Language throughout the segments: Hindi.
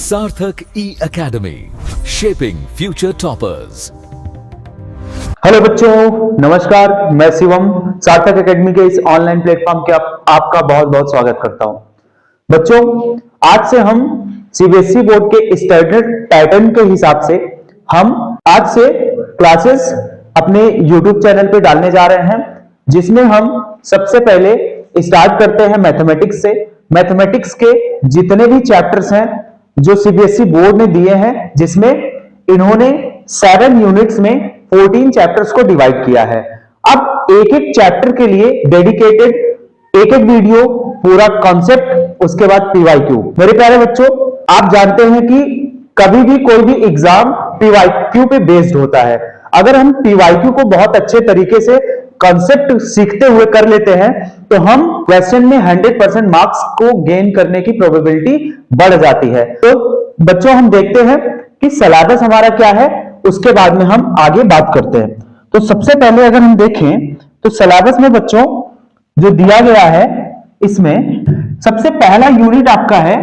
सार्थक E-Academy, shaping future toppers। Hello बच्चों, नमस्कार। मैं शिवम सार्थक एकेडमी के इस ऑनलाइन प्लेटफॉर्म के आपका बहुत बहुत स्वागत करता हूं। बच्चों, आज से हम सीबीएसई बोर्ड के स्टैंडर्ड पैटर्न के हिसाब से हम आज से क्लासेस अपने यूट्यूब चैनल पे डालने जा रहे हैं, जिसमें हम सबसे पहले स्टार्ट करते हैं मैथमेटिक्स से। मैथमेटिक्स के जितने भी चैप्टर्स हैं जो सीबीएसई बोर्ड ने दिए हैं, जिसमें इन्होंने 7 यूनिट्स में 14 चैप्टर्स को डिवाइड किया है। अब एक एक चैप्टर के लिए डेडिकेटेड एक एक वीडियो, पूरा कॉन्सेप्ट, उसके बाद पीवाईक्यू। मेरे प्यारे बच्चों, आप जानते हैं कि कभी भी कोई भी एग्जाम पीवाईक्यू पे बेस्ड होता है। अगर हम पीवाईक्यू को बहुत अच्छे तरीके से कॉन्सेप्ट सीखते हुए कर लेते हैं तो हम क्वेश्चन में 100% मार्क्स को गेन करने की प्रोबेबिलिटी बढ़ जाती है। तो बच्चों, हम देखते हैं कि सिलेबस हमारा क्या है, उसके बाद में हम आगे बात करते हैं। तो सबसे पहले अगर हम देखें तो सिलेबस में बच्चों जो दिया गया है, इसमें सबसे पहला यूनिट आपका है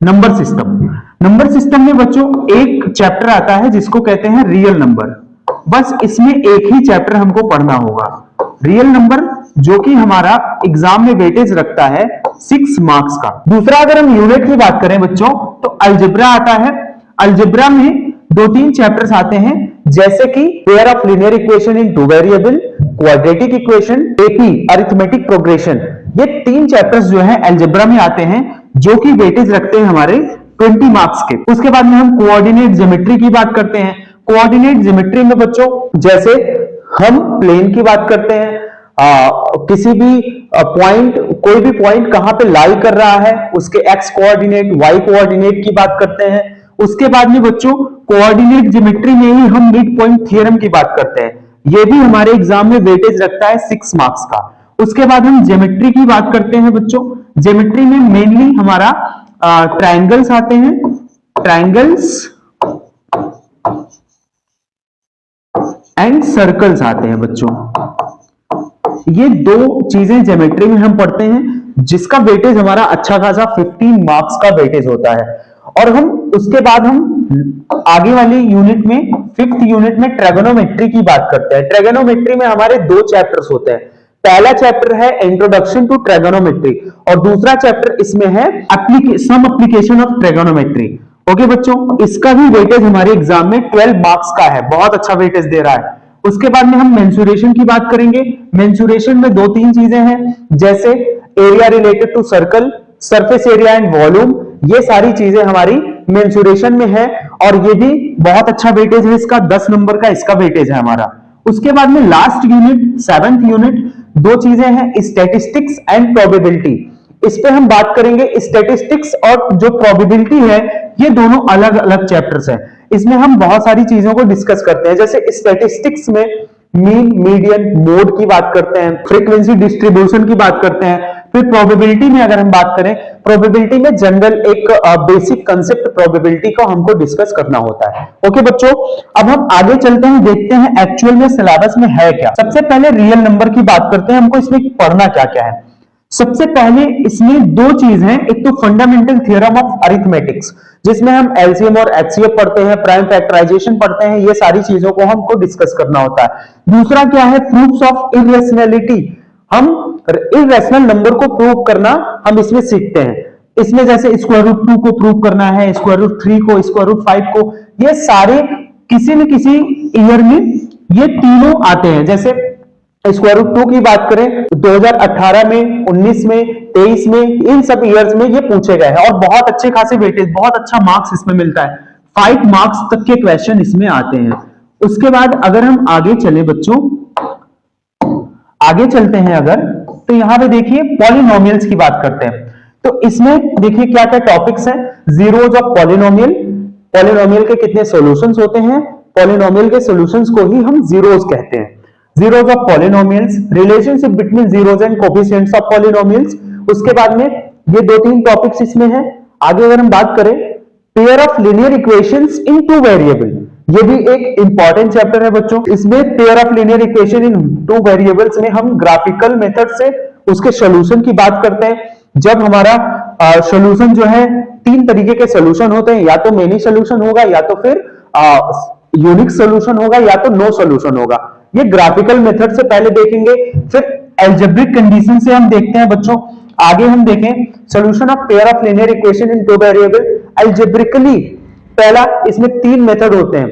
नंबर सिस्टम। नंबर सिस्टम में बच्चों एक चैप्टर आता है जिसको कहते हैं रियल नंबर। बस इसमें एक ही चैप्टर हमको पढ़ना होगा, रियल नंबर, जो कि हमारा एग्जाम में वेटेज रखता है 6 मार्क्स का। दूसरा, अगर हम यूनिट की बात करें बच्चों, तो अलजेब्रा आता है। अलजेब्रा में 2-3 चैप्टर्स आते हैं, जैसे कि pair of linear equation in 2 variable, quadratic equation, AP arithmetic progression. ये 3 चैप्टर्स जो है अलजेब्रा में आते हैं, जो कि वेटेज रखते हैं हमारे 20 मार्क्स के। उसके बाद में हम कोऑर्डिनेट ज्योमेट्री की बात करते हैं। कोऑर्डिनेट ज्योमेट्री में बच्चों जैसे हम प्लेन की बात करते हैं, किसी भी पॉइंट, कोई भी पॉइंट कहां पे लाई कर रहा है, उसके एक्स कोऑर्डिनेट, वाई कोऑर्डिनेट की बात करते हैं। उसके बाद में बच्चों कोऑर्डिनेट ज्योमेट्री में ही हम मिड पॉइंट थ्योरम की बात करते हैं। यह भी हमारे एग्जाम में वेटेज रखता है 6 मार्क्स का। उसके बाद हम ज्योमेट्री की बात करते हैं बच्चों। ज्योमेट्री में मेनली हमारा ट्रायंगल्स आते हैं, ट्रायंगल्स एंड सर्कल्स आते हैं बच्चों। ये 2 चीजें ज्योमेट्री में हम पढ़ते हैं, जिसका वेटेज हमारा अच्छा खासा 15 मार्क्स का वेटेज होता है। और हम उसके बाद हम आगे वाली यूनिट में, 5th यूनिट में ट्रिगोनोमेट्री की बात करते हैं। ट्रिगोनोमेट्री में हमारे 2 चैप्टर्स होते हैं। पहला चैप्टर है इंट्रोडक्शन टू ट्रिगोनोमेट्री और दूसरा चैप्टर इसमें है some application of trigonometry. Okay बच्चों, इसका भी वेटेज हमारे एग्जाम में 12 मार्क्स का है, बहुत अच्छा वेटेज दे रहा है। उसके बाद में हम मेंसुरेशन की बात करेंगे। मेंसुरेशन में 2-3 चीजें हैं, जैसे area related to circle, surface area and volume. ये सारी चीजें हमारी मेंसुरेशन में है और ये भी बहुत अच्छा वेटेज है इसका, 10 नंबर का इसका वेटेज है हमारा। उसके बाद में लास्ट यूनिट, 7th यूनिट, 2 चीजें हैं, स्टैटिस्टिक्स एंड प्रोबेबिलिटी। इस पे हम बात करेंगे। स्टैटिस्टिक्स और जो प्रोबेबिलिटी है, ये दोनों अलग अलग चैप्टर्स हैं। इसमें हम बहुत सारी चीजों को डिस्कस करते हैं, जैसे स्टैटिस्टिक्स में मीन, मीडियन, मोड की बात करते हैं, फ्रीक्वेंसी डिस्ट्रीब्यूशन की बात करते हैं। फिर प्रोबेबिलिटी में अगर हम बात करें, प्रोबेबिलिटी में जनरल एक बेसिक कंसेप्ट प्रोबेबिलिटी को हमको डिस्कस करना होता है। ओके बच्चों, अब हम आगे चलते हैं, देखते हैं एक्चुअल में सिलेबस में है क्या। सबसे पहले रियल नंबर की बात करते हैं, हमको इसमें पढ़ना क्या क्या है। सबसे पहले इसमें 2 चीज हैं, एक तो फंडामेंटल थ्योरम ऑफ अरिथमेटिक्स, जिसमें हम एलसीएम और एचसीएफ पढ़ते हैं, प्राइम फैक्टराइजेशन पढ़ते हैं, ये सारी चीजों को हमको डिस्कस करना होता है। दूसरा क्या है, प्रूफ्स ऑफ इररेशनैलिटी। हम इररेशनल नंबर को प्रूव करना हम इसमें सीखते हैं। इसमें जैसे स्क्वायर रूट 2 को प्रूव करना है, स्क्वायर रूट 3 को, स्क्वायर रूट 5 को, ये सारे किसी न किसी ईयर में ये तीनों आते हैं। जैसे स्क्वायर रूट 2 की बात करें, 2018 में, 19 में, 23 में, इन सब ईयर्स में ये पूछे गए हैं और बहुत अच्छे खासे वेटेज, बहुत अच्छा मार्क्स इसमें मिलता है। 5 मार्क्स तक के क्वेश्चन इसमें आते हैं। उसके बाद अगर हम आगे चले बच्चों, आगे चलते हैं अगर, तो यहां पे देखिए पॉलिनोमियल्स की बात करते हैं। तो इसमें देखिए क्या क्या टॉपिक्स हैं। जीरोज ऑफ पॉलिनोमियल, पॉलिनोमियल के कितने सॉल्यूशंस होते हैं, पॉलिनोमियल के सॉल्यूशंस को ही हम जीरोज कहते हैं। Zeros of polynomials, relationship between zeros and coefficients of polynomials. उसके बाद में ये 2-3 टॉपिक्स इसमें हैं। आगे अगर हम बात करें, pair of linear equations in 2 variable, ये भी एक इंपॉर्टेंट चैप्टर है बच्चों। इसमें pair of linear equation in 2 variables में हम ग्राफिकल मेथड से उसके सॉल्यूशन की बात करते हैं। जब हमारा सॉल्यूशन जो है तीन तरीके के सोल्यूशन होते हैं, या तो मेनी सोल्यूशन होगा, या तो फिर यूनिक सोल्यूशन होगा, या तो नो सोल्यूशन होगा। ये ग्राफिकल मेथड से पहले देखेंगे, फिर एल्जेब्रिक कंडीशन से हम देखते हैं बच्चों। आगे हम देखें solution of pair of linear equation in two variable algebraically. पहला, इसमें तीन मेथड होते हैं,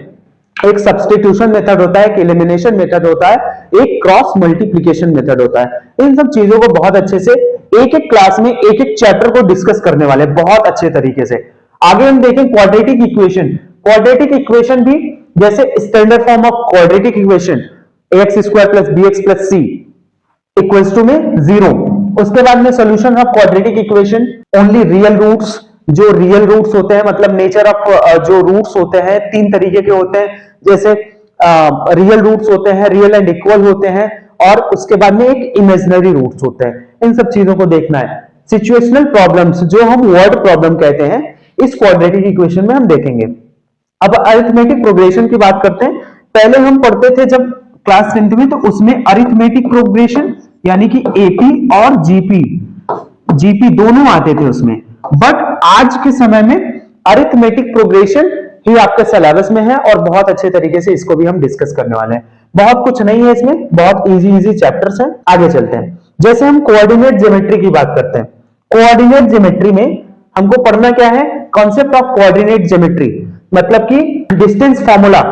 एक सब्स्टिट्यूशन मेथड होता है, एक एलिमिनेशन मेथड होता है, एक क्रॉस मल्टीप्लिकेशन मेथड होता है। इन सब चीजों को बहुत अच्छे से एक एक क्लास में एक एक चैप्टर को डिस्कस करने वाले बहुत अच्छे तरीके से। आगे हम देखें क्वाड्रेटिक इक्वेशन। क्वाड्रेटिक इक्वेशन भी जैसे standard form of quadratic equation ax square plus bx plus c equals to में 0। उसके बाद में solution of quadratic equation only real roots, जो रियल रूट्स होते हैं, मतलब नेचर ऑफ जो रूट्स होते हैं तीन तरीके के होते हैं, जैसे रियल रूट्स होते हैं, रियल एंड इक्वल होते हैं, और उसके बाद में एक इमेजिनरी रूट्स होते हैं। इन सब चीजों को देखना है। सिचुएशनल प्रॉब्लम्स, जो हम वर्ड प्रॉब्लम कहते हैं, इस क्वाड्रेटिक इक्वेशन में हम देखेंगे। अब अरिथमेटिक प्रोग्रेशन की बात करते हैं। पहले हम पढ़ते थे जब क्लास 10th में, तो उसमें अरिथमेटिक प्रोग्रेशन यानी कि एपी और जीपी दोनों आते थे उसमें, बट आज के समय में अरिथमेटिक प्रोग्रेशन ही आपके सिलेबस में है, और बहुत अच्छे तरीके से इसको भी हम डिस्कस करने वाले हैं। बहुत कुछ नहीं है इसमें, बहुत इजी चैप्टर्स हैं। आगे चलते हैं। जैसे हम कोऑर्डिनेट ज्योमेट्री की बात करते हैं। कोऑर्डिनेट ज्योमेट्री में हमको पढ़ना क्या है, कॉन्सेप्ट ऑफ कोऑर्डिनेट ज्योमेट्री, मतलब कि डिस्टेंस फॉर्मूला।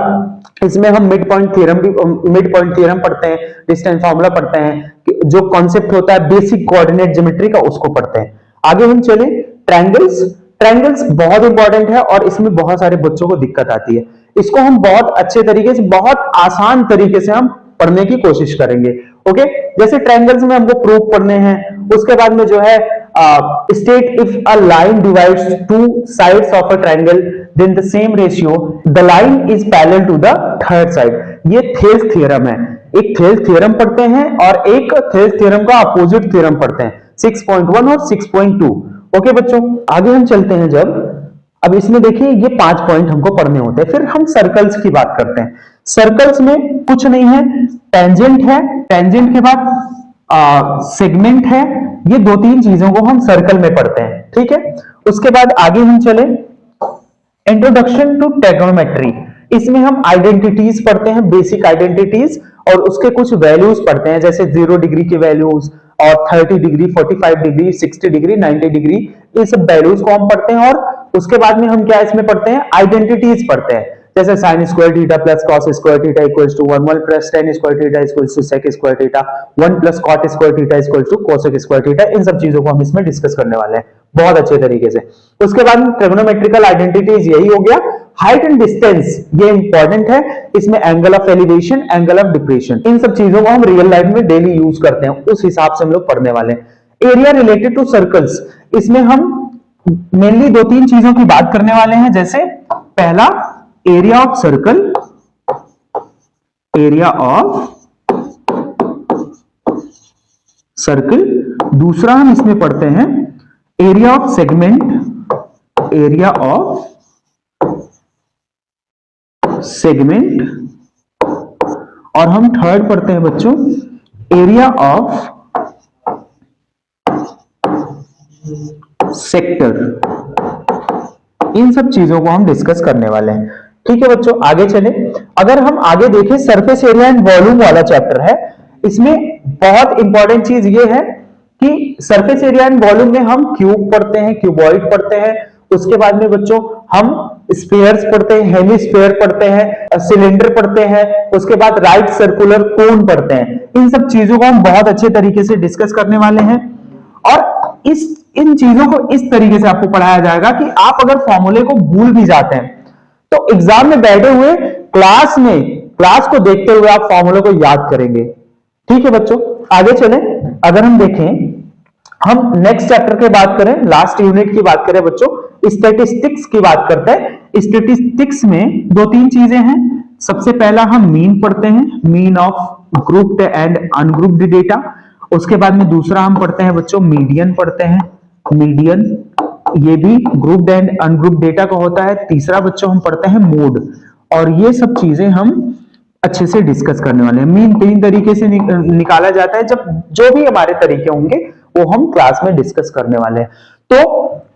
इसमें हम मिड पॉइंट थ्योरम पढ़ते हैं, डिस्टेंस फॉर्मूला पढ़ते हैं, जो कॉन्सेप्ट होता है बेसिक कोऑर्डिनेट ज्योमेट्री का, उसको पढ़ते हैं। आगे हम चले ट्रायंगल्स। ट्रायंगल्स बहुत इंपॉर्टेंट है और इसमें बहुत सारे बच्चों को दिक्कत आती है। इसको हम बहुत अच्छे तरीके से, बहुत आसान तरीके से हम पढ़ने की कोशिश करेंगे। ओके, जैसे ट्रायंगल्स में हमको प्रूफ पढ़ने हैं। उसके बाद में जो है state if a line divides two sides of a triangle then the same ratio the line is parallel to the third side. ये थेल्स थ्योरम है। एक थेल्स थ्योरम पढ़ते हैं और एक थेल्स थ्योरम का अपोजिट थ्योरम पढ़ते हैं, 6.1 और 6.2। ओके बच्चों, आगे हम चलते हैं। अब इसमें देखिए ये 5 पॉइंट हमको पढ़ने होते हैं। फिर हम सर्कल्स की बात करते हैं। सर्कल्स में कुछ नहीं है, टेंजेंट है, टेंजेंट के बाद सेगमेंट है। ये दो तीन चीजों को हम सर्कल में पढ़ते हैं, ठीक है। उसके बाद आगे हम चले इंट्रोडक्शन टू ट्रिग्नोमेट्री। इसमें हम आइडेंटिटीज पढ़ते हैं, बेसिक आइडेंटिटीज, और उसके कुछ वैल्यूज पढ़ते हैं, जैसे 0 डिग्री के वैल्यूज और 30 डिग्री, 45 डिग्री, 60 डिग्री, 90 डिग्री, ये सब वैल्यूज को हम पढ़ते हैं। और उसके बाद में हम क्या इसमें पढ़ते हैं, आइडेंटिटीज पढ़ते हैं, जैसे sin square theta plus cos square theta equals to 1 plus tan square theta equals to sec square theta, 1 plus cot square theta equals to cosec square theta. इन सब चीजों को हम इसमें डिस्कस करने वाले हैं बहुत अच्छे तरीके से। उसके बाद ट्रिग्नोमेट्रिकल आइडेंटिटीज यही हो गया। हाइट एंड डिस्टेंस ये इंपॉर्टेंट है, इसमें angle of elevation, angle of depression, इन सब चीजों को हम रियल लाइफ में डेली यूज करते हैं, उस हिसाब से हम लोग पढ़ने वाले हैं। एरिया रिलेटेड टू सर्कल्स, इसमें हम मेनली दो तीन चीजों की बात करने वाले हैं, जैसे पहला area of circle, area of circle. दूसरा हम इसमें पढ़ते हैं area of segment, area of segment, और हम थर्ड पढ़ते हैं बच्चों एरिया ऑफ सेक्टर। इन सब चीजों को हम डिस्कस करने वाले हैं, ठीक है बच्चों। आगे चले, अगर हम आगे देखें सरफेस एरिया एंड वॉल्यूम वाला चैप्टर है। इसमें बहुत इंपॉर्टेंट चीज ये है कि सरफेस एरिया एंड वॉल्यूम में हम क्यूब पढ़ते हैं, क्यूबॉइड पढ़ते हैं। उसके बाद में बच्चों हम स्फीयर्स पढ़ते हैं, हेमिस्फीयर पढ़ते हैं, सिलेंडर पढ़ते हैं। उसके बाद राइट सर्कुलर कोन पढ़ते हैं। इन सब चीजों को हम बहुत अच्छे तरीके से डिस्कस करने वाले हैं, और इन चीजों को इस तरीके से आपको पढ़ाया जाएगा कि आप अगर फॉर्मूले को भूल भी जाते हैं तो एग्जाम में बैठे हुए क्लास को देखते हुए आप फॉर्मूले को याद करेंगे, ठीक है बच्चों। आगे चलें, अगर हम देखें, हम नेक्स्ट चैप्टर की बात करें, लास्ट यूनिट की बात करें बच्चों, स्टैटिस्टिक्स की बात करते हैं। स्टैटिस्टिक्स में दो तीन चीजें हैं। सबसे पहला हम मीन पढ़ते हैं, mean of grouped and ungrouped data. उसके बाद में दूसरा हम पढ़ते हैं बच्चों मीडियन पढ़ते हैं, मीडियन, ये भी ग्रुप्ड एंड अनग्रुप्ड डेटा का होता है। तीसरा बच्चों हम पढ़ते हैं मोड, और ये सब चीजें हम अच्छे से डिस्कस करने वाले हैं। मीन तीन तरीके से निकाला जाता है, जब जो भी हमारे तरीके होंगे वो हम क्लास में डिस्कस करने वाले हैं। तो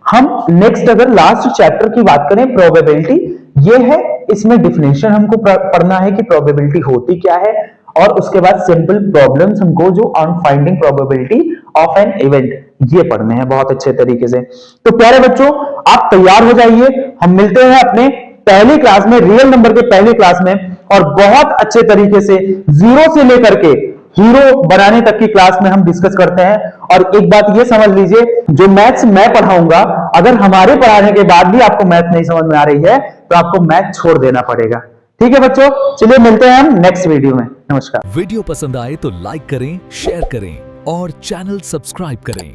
हम नेक्स्ट अगर लास्ट चैप्टर की बात करें प्रोबेबिलिटी, ये है, इसमें डिफिनेशन हमको पढ़ना है कि प्रोबेबिलिटी होती क्या है, और उसके बाद सिंपल प्रॉब्लम्स हमको जो on finding probability of an event ये पढ़ने हैं बहुत अच्छे तरीके से। तो प्यारे बच्चों आप तैयार हो जाइए, हम मिलते हैं अपने पहली क्लास में, रियल नंबर के पहली क्लास में, और बहुत अच्छे तरीके से जीरो से लेकर के हीरो बनाने तक की क्लास में हम डिस्कस करते हैं। और एक बात ये समझ लीजिए, जो मैथ्स मैं पढ़ाऊंगा, अगर हमारे पढ़ाने के बाद भी आपको मैथ नहीं समझ में आ रही है तो आपको मैथ छोड़ देना पड़ेगा। ठीक है बच्चों, चलिए मिलते हैं हम नेक्स्ट वीडियो में। नमस्कार। वीडियो पसंद आए तो लाइक करें, शेयर करें और चैनल सब्सक्राइब करें।